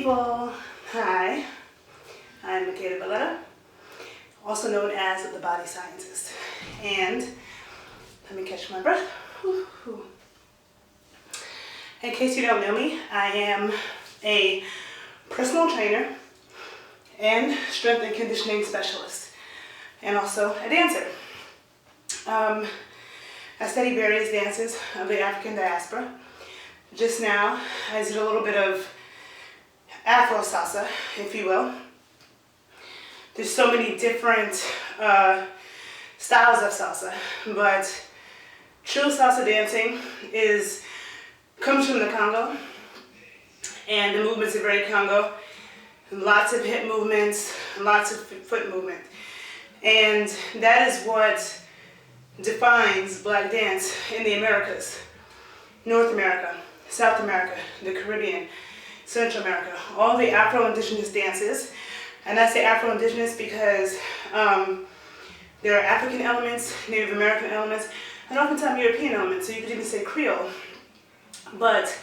people, hi, I'm Makeda Voletta, also known as the Body Scientist, and let me catch my breath. In case you don't know me, I am a personal trainer and strength and conditioning specialist, and also a dancer. I study various dances of the African diaspora. Just now, I did a little bit of Afro salsa, if you will. There's so many different styles of salsa, but true salsa dancing comes from the Congo, and the movements are very Congo. Lots of hip movements, lots of foot movement, and that is what defines Black dance in the Americas, North America, South America, the Caribbean, Central America, all the Afro-Indigenous dances. And I say Afro-Indigenous because there are African elements, Native American elements, and oftentimes European elements, so you could even say Creole. But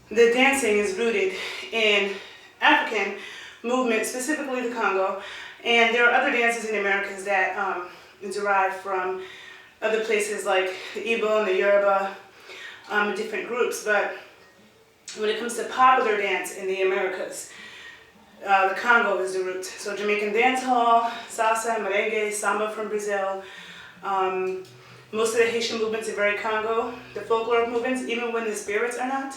the dancing is rooted in African movement, specifically the Congo, and there are other dances in the Americas that derive from other places like the Igbo and the Yoruba, different groups. But when it comes to popular dance in the Americas, the Congo is the root. So Jamaican dancehall, salsa, merengue, samba from Brazil. Most of the Haitian movements are very Congo. The folklore movements, even when the spirits are not.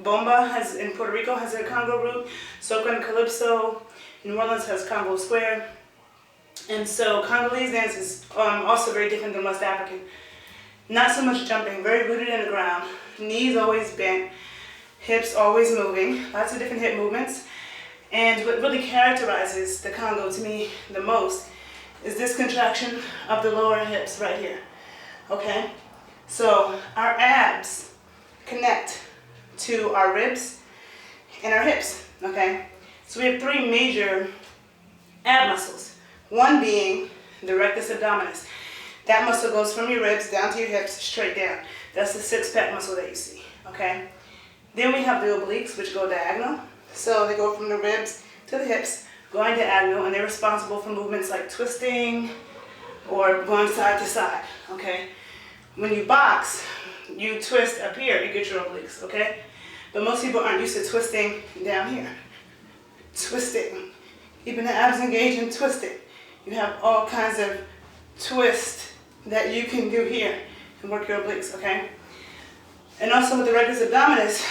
Bomba in Puerto Rico has a Congo root. Soca and Calypso in New Orleans has Congo square. And so Congolese dance is also very different than West African. Not so much jumping, very rooted in the ground. Knees always bent, hips always moving, lots of different hip movements. And what really characterizes the Congo to me the most is this contraction of the lower hips right here, okay? So our abs connect to our ribs and our hips, okay? So we have three major ab muscles, one being the rectus abdominus. That muscle goes from your ribs down to your hips, straight down. That's the six-pack muscle that you see, okay? Then we have the obliques, which go diagonal. So they go from the ribs to the hips, going diagonal, and they're responsible for movements like twisting or going side to side, okay? When you box, you twist up here, you get your obliques, okay? But most people aren't used to twisting down here. Twisting, keeping the abs engaged and twisting. You have all kinds of twists that you can do here and work your obliques, okay? And also with the rectus abdominus,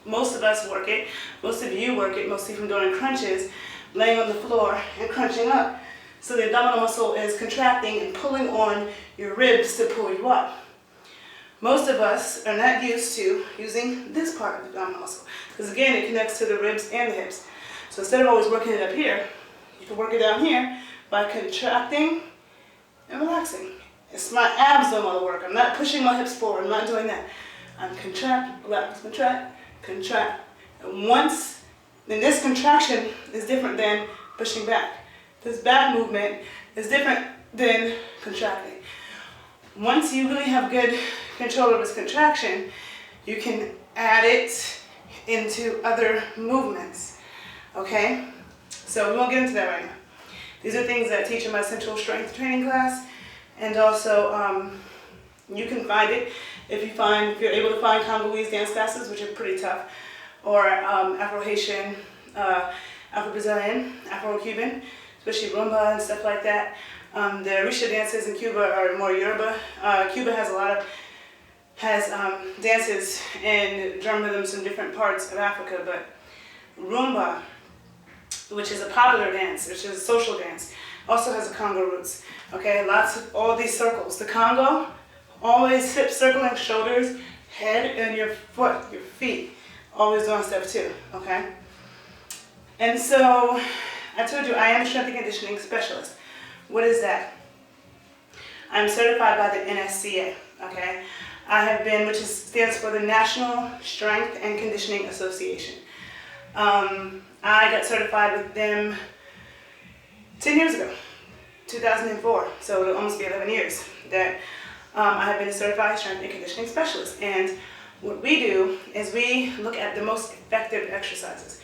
most of us work it, most of you work it, mostly from doing crunches, laying on the floor and crunching up. So the abdominal muscle is contracting and pulling on your ribs to pull you up. Most of us are not used to using this part of the abdominal muscle, because again, it connects to the ribs and the hips. So instead of always working it up here, you can work it down here by contracting and relaxing. It's my abs doing all the work. I'm not pushing my hips forward. I'm not doing that. I'm contract, relax, contract, contract. And then this contraction is different than pushing back. This back movement is different than contracting. Once you really have good control of this contraction, you can add it into other movements, okay? So we won't get into that right now. These are things that I teach in my central strength training class. And also, you can find it if you're able to find Congolese dance classes, which are pretty tough, or Afro-Haitian, Afro-Brazilian, Afro-Cuban, especially rumba and stuff like that. The Risha dances in Cuba are more Yoruba. Cuba has dances and drum rhythms from different parts of Africa, but rumba, which is a popular dance, which is a social dance, also has a Congo roots. Okay, lots of all these circles. The Congo, always hip circling, shoulders, head, and your foot, your feet, always doing stuff too, okay? And so, I told you I am a strength and conditioning specialist. What is that? I'm certified by the NSCA, okay? I have been, which stands for the National Strength and Conditioning Association. I got certified with them 10 years ago, 2004, so it'll almost be 11 years that I have been a certified strength and conditioning specialist. And what we do is we look at the most effective exercises.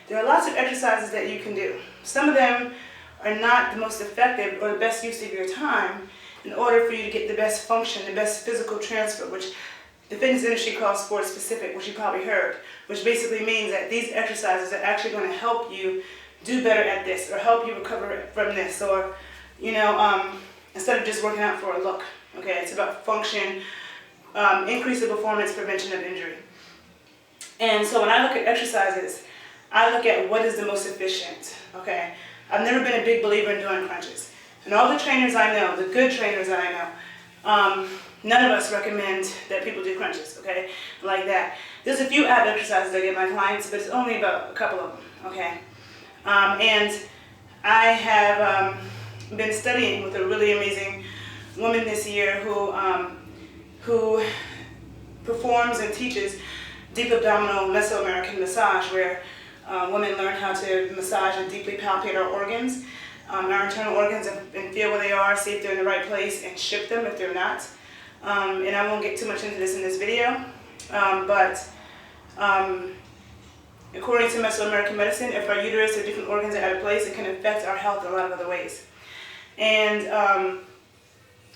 There are lots of exercises that you can do. Some of them are not the most effective or the best use of your time in order for you to get the best function, the best physical transfer, which the fitness industry calls sport specific, which you probably heard, which basically means that these exercises are actually going to help you do better at this, or help you recover from this, or, you know, instead of just working out for a look. Okay, it's about function, increase of performance, prevention of injury. And so when I look at exercises, I look at what is the most efficient. Okay, I've never been a big believer in doing crunches. And all the trainers I know, the good trainers that I know, none of us recommend that people do crunches, okay, like that. There's a few ab exercises I give my clients, but it's only about a couple of them, okay. And I have been studying with a really amazing woman this year who performs and teaches deep abdominal Mesoamerican massage, where women learn how to massage and deeply palpate our organs, our internal organs, and feel where they are, see if they're in the right place, and shift them if they're not. And I won't get too much into this in this video, but according to Mesoamerican medicine, if our uterus or different organs are out of place, it can affect our health in a lot of other ways. And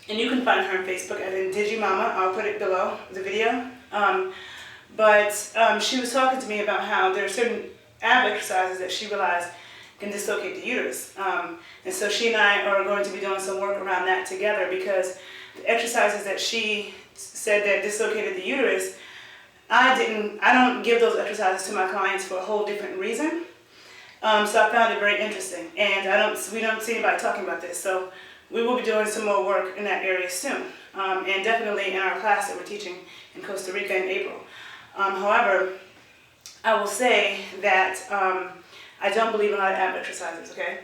you can find her on Facebook at Indigimama. I'll put it below the video. But she was talking to me about how there are certain ab exercises that she realized can dislocate the uterus. And so she and I are going to be doing some work around that together, because the exercises that she said that dislocated the uterus, I don't give those exercises to my clients for a whole different reason. So I found it very interesting, and we don't see anybody talking about this. So we will be doing some more work in that area soon, and definitely in our class that we're teaching in Costa Rica in April. However, I will say that I don't believe in a lot of ab exercises, okay?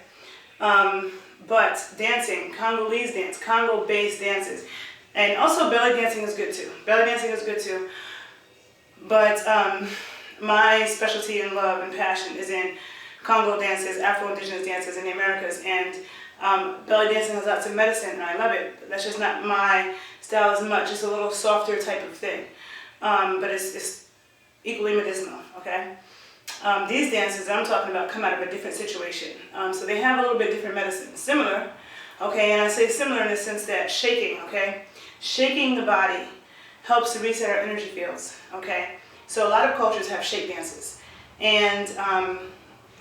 But dancing, Congolese dance, Congo-based dances, and also belly dancing is good too. Belly dancing is good too. But my specialty and love and passion is in Congo dances, Afro-Indigenous dances in the Americas, and belly dancing has lots of medicine, and I love it. That's just not my style as much. It's a little softer type of thing, but it's equally medicinal, okay? These dances that I'm talking about come out of a different situation. So they have a little bit different medicine. Similar, okay, and I say similar in the sense that shaking, okay? Shaking the body helps to reset our energy fields, okay? So a lot of cultures have shake dances. And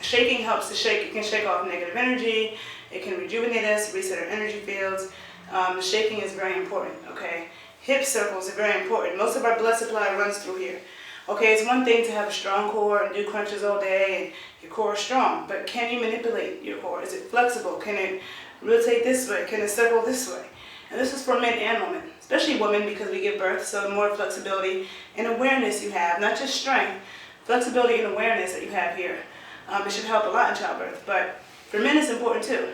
shaking helps to shake. It can shake off negative energy. It can rejuvenate us, reset our energy fields. Shaking is very important, okay? Hip circles are very important. Most of our blood supply runs through here. Okay, it's one thing to have a strong core and do crunches all day and your core is strong, but can you manipulate your core? Is it flexible? Can it rotate this way? Can it circle this way? And this is for men and women, especially women, because we give birth, so the more flexibility and awareness you have, not just strength, flexibility and awareness that you have here. It should help a lot in childbirth, but for men it's important too.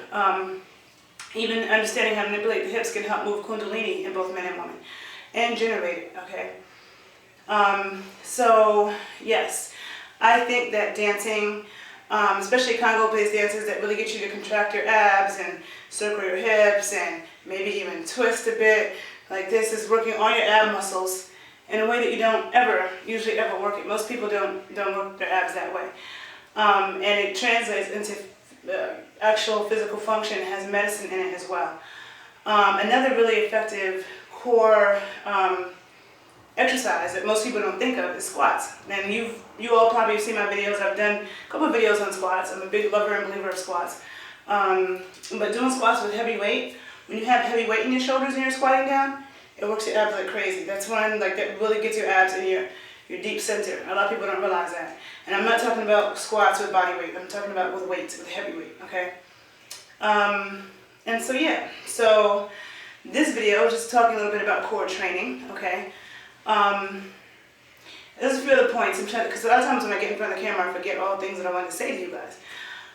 Even understanding how to manipulate the hips can help move kundalini in both men and women and generate it, okay? So yes, I think that dancing, especially Congo-based dances that really get you to contract your abs and circle your hips and maybe even twist a bit like this, is working all your ab muscles in a way that you don't usually ever work it. Most people don't work their abs that way. And it translates into actual physical function. It has medicine in it as well. Another really effective core exercise that most people don't think of is squats. And you all probably have seen my videos. I've done a couple of videos on squats. I'm a big lover and believer of squats. But doing squats with heavy weight, when you have heavy weight in your shoulders and you're squatting down, it works your abs like crazy. That's one that really gets your abs in your deep center. A lot of people don't realize that. And I'm not talking about squats with body weight. I'm talking about with weights, with heavy weight, okay? And so yeah, so this video is just talking a little bit about core training, okay? There's a few other points, because a lot of times when I get in front of the camera I forget all the things that I want to say to you guys.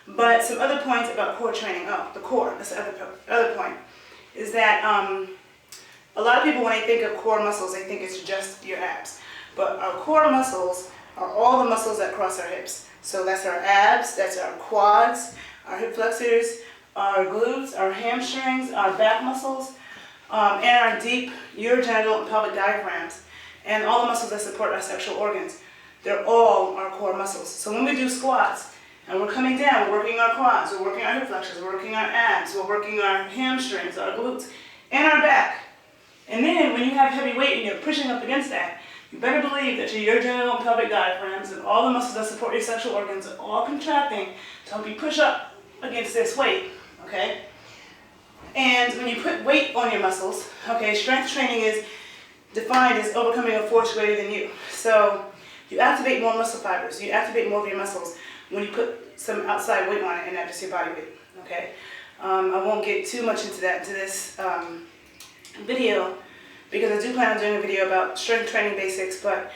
But some other points about core training. Oh, the core, that's the other point, is that a lot of people, when they think of core muscles, they think it's just your abs. But our core muscles are all the muscles that cross our hips. So that's our abs, that's our quads, our hip flexors, our glutes, our hamstrings, our back muscles, and our deep urogenital and pelvic diaphragms. and all the muscles that support our sexual organs. They're all our core muscles. So when we do squats, and we're coming down, we're working our quads, we're working our hip flexors, we're working our abs, we're working our hamstrings, our glutes, and our back. And then when you have heavy weight and you're pushing up against that, you better believe that your urogenital and pelvic diaphragms and all the muscles that support your sexual organs are all contracting to help you push up against this weight, okay? And when you put weight on your muscles, okay, strength training is defined as overcoming a force greater than you. So you activate more muscle fibers, you activate more of your muscles when you put some outside weight on it and not just your body weight, okay? I won't get too much into this video because I do plan on doing a video about strength training basics, but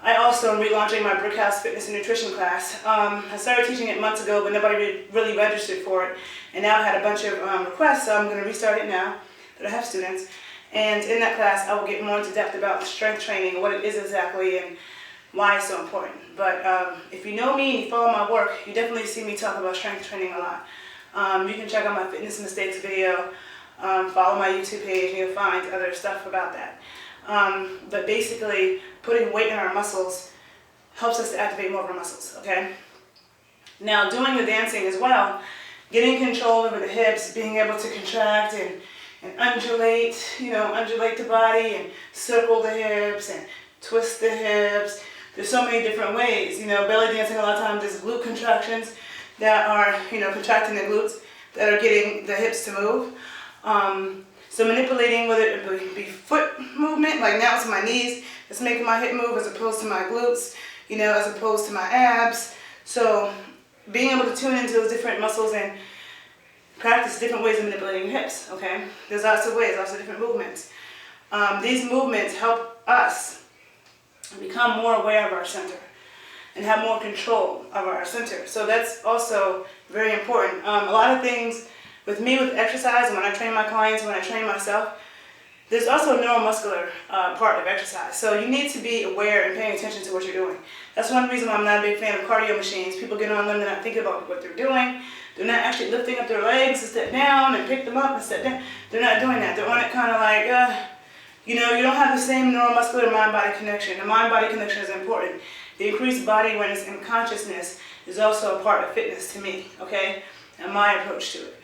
I also am relaunching my Brickhouse Fitness and Nutrition class. I started teaching it months ago, but nobody really registered for it, and now I've had a bunch of requests, so I'm going to restart it now that I have students. And in that class, I will get more into depth about strength training, what it is exactly, and why it's so important. But if you know me and you follow my work, you definitely see me talk about strength training a lot. You can check out my fitness mistakes video, follow my YouTube page, and you'll find other stuff about that. But basically, putting weight in our muscles helps us to activate more of our muscles, okay? Now, doing the dancing as well, getting control over the hips, being able to contract and undulate, undulate the body and circle the hips and twist the hips. There's so many different ways. Belly dancing, a lot of times there's glute contractions that are, contracting the glutes that are getting the hips to move. So manipulating, whether it be foot movement, like now it's my knees that's making my hip move as opposed to my glutes, as opposed to my abs. So being able to tune into those different muscles and practice different ways of manipulating hips, okay? There's lots of ways, lots of different movements. These movements help us become more aware of our center and have more control of our center. So that's also very important. A lot of things with me with exercise, and when I train my clients, when I train myself, there's also a neuromuscular part of exercise. So you need to be aware and paying attention to what you're doing. That's one reason why I'm not a big fan of cardio machines. People get on them, they're not thinking about what they're doing. They're not actually lifting up their legs to step down and pick them up and step down. They're not doing that. They're on it kind of like, you don't have the same neuromuscular mind-body connection. The mind-body connection is important. The increased body awareness and consciousness is also a part of fitness to me, okay, and my approach to it.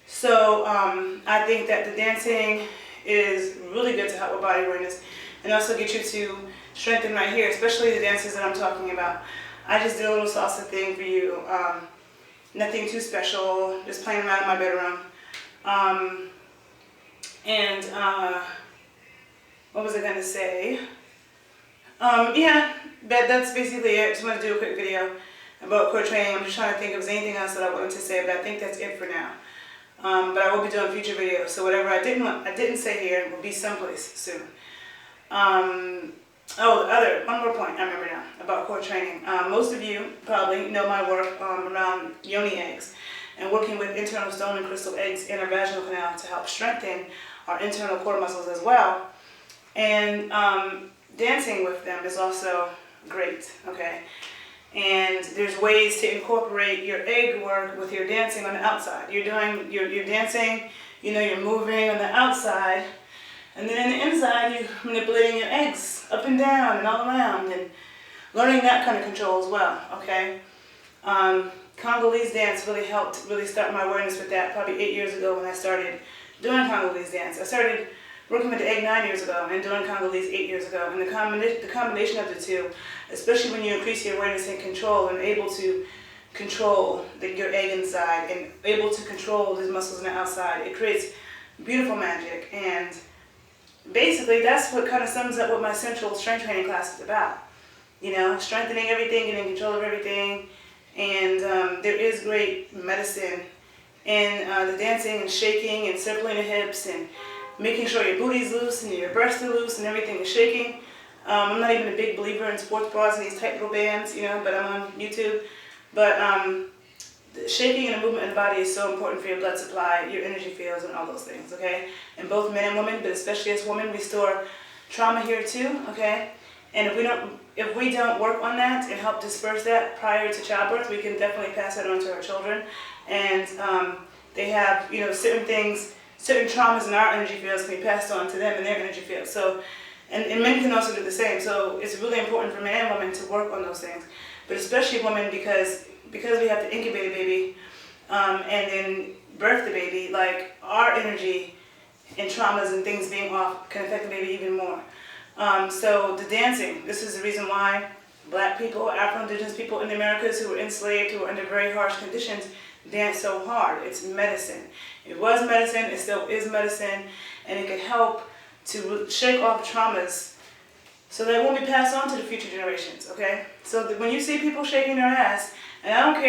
So I think that the dancing is really good to help with body awareness and also get you to strengthen right here, especially the dances that I'm talking about. I just did a little salsa thing for you. Nothing too special, just playing around in my bedroom. What was I going to say? Yeah, that's basically it. I just want to do a quick video about core training. I'm just trying to think if there's anything else that I wanted to say, but I think that's it for now. But I will be doing future videos, so whatever I didn't say here will be someplace soon. One more point I remember now about core training. Most of you probably know my work around yoni eggs and working with internal stone and crystal eggs in our vaginal canal to help strengthen our internal core muscles as well. And dancing with them is also great, okay? And there's ways to incorporate your egg work with your dancing on the outside. You're dancing, you're moving on the outside, and then in the inside you're manipulating your eggs up and down and all around and learning that kind of control as well, okay? Congolese dance really helped start my awareness with that probably 8 years ago when I started doing Congolese dance. I started working with the egg 9 years ago and doing Congolese 8 years ago. And the combination of the two, especially when you increase your awareness and control and able to control your egg inside and able to control these muscles on the outside, it creates beautiful magic. And basically that's what kind of sums up what my central strength training class is about. Strengthening everything, getting control of everything. And there is great medicine in the dancing and shaking and circling the hips and making sure your booty's loose and your breasts are loose and everything is shaking. I'm not even a big believer in sports bras and these tight little bands, but I'm on YouTube. But the shaking and the movement of the body is so important for your blood supply, your energy fields, and all those things, okay? And both men and women, but especially as women, we store trauma here too, okay? And if we don't work on that and help disperse that prior to childbirth, we can definitely pass that on to our children. And they have, certain things, certain traumas in our energy fields can be passed on to them in their energy fields. So And men can also do the same. So it's really important for men and women to work on those things. But especially women, because we have to incubate a baby and then birth the baby, like our energy and traumas and things being off can affect the baby even more. So the dancing, this is the reason why Black people, Afro-Indigenous people in the Americas who were enslaved, who were under very harsh conditions, dance so hard. It's medicine. It was medicine, it still is medicine, and it can help to shake off traumas so that it won't be passed on to the future generations, okay? So when you see people shaking their ass, and I don't care